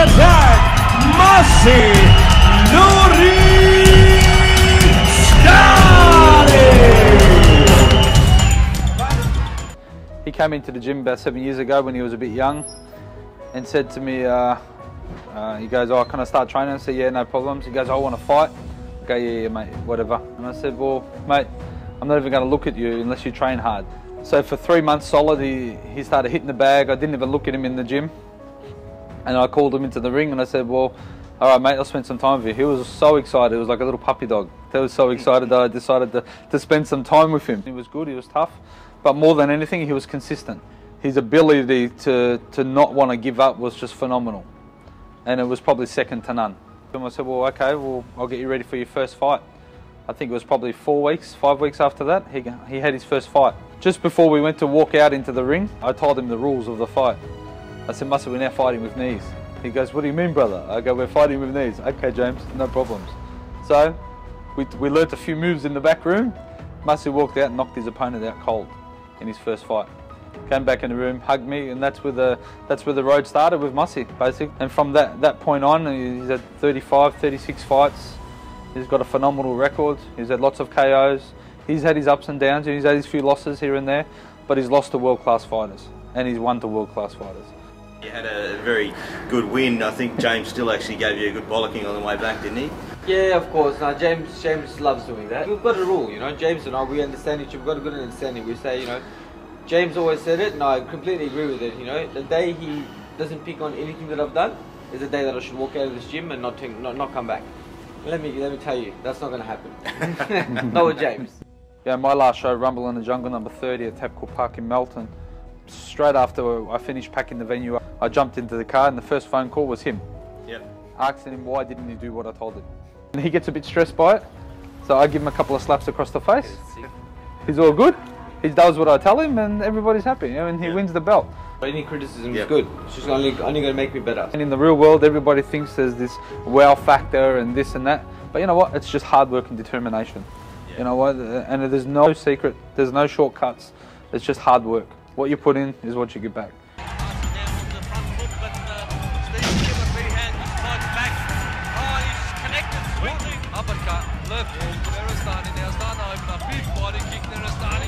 attack, Maseh Nuristani. He came into the gym about 7 years ago when he was a bit young and said to me, he goes, "Oh, can I start training?" I said, "Yeah, no problems." He goes, "I want to fight." I go, "Yeah, mate, whatever." And I said, "Well, mate, I'm not even going to look at you unless you train hard." So for 3 months solid, he started hitting the bag. I didn't even look at him in the gym. And I called him into the ring and I said, "Well, all right, mate, I'll spend some time with you." He was so excited. It was like a little puppy dog. He was so excited that I decided to spend some time with him. He was good, he was tough, but more than anything, he was consistent. His ability to not want to give up was just phenomenal. And it was probably second to none. And I said, "Well, okay, well, I'll get you ready for your first fight." I think it was probably 4 weeks, 5 weeks after that, he had his first fight. Just before we went to walk out into the ring, I told him the rules of the fight. I said, "Maseh, we're now fighting with knees." He goes, "What do you mean, brother?" I go, "We're fighting with knees." "Okay, James, no problems." So we learnt a few moves in the back room. Maseh walked out and knocked his opponent out cold in his first fight. Came back in the room, hugged me, and that's where the road started with Maseh, basically. And from that point on, he's had 35, 36 fights. He's got a phenomenal record. He's had lots of KOs. He's had his ups and downs, and he's had his few losses here and there, but he's lost to world-class fighters, and he's won to world-class fighters. You had a very good win. I think James still actually gave you a good bollocking on the way back, didn't he? Yeah, of course. Now, James loves doing that. We've got a rule, you know. James and I, we understand each other. We've got a good understanding. We say, you know, James always said it, and I completely agree with it. You know, the day he doesn't pick on anything that I've done is the day that I should walk out of this gym and not come back. Let me tell you, that's not going to happen. Not with James. Yeah, my last show, Rumble in the Jungle, number 30 at Tapcool Park in Melton. Straight after I finished packing the venue up, I jumped into the car and the first phone call was him. Yep. Asking him why didn't he do what I told him. And he gets a bit stressed by it, so I give him a couple of slaps across the face. He's all good. He does what I tell him and everybody's happy, you know, and he wins the belt. Any criticism is good. It's just only going to make me better. And in the real world, everybody thinks there's this wow factor and this and that. But you know what? It's just hard work and determination. Yeah. You know what? And there's no secret. There's no shortcuts. It's just hard work. What you put in is what you get back. Uppercut, left, Nuristani now starting to open up, big body kick, Nuristani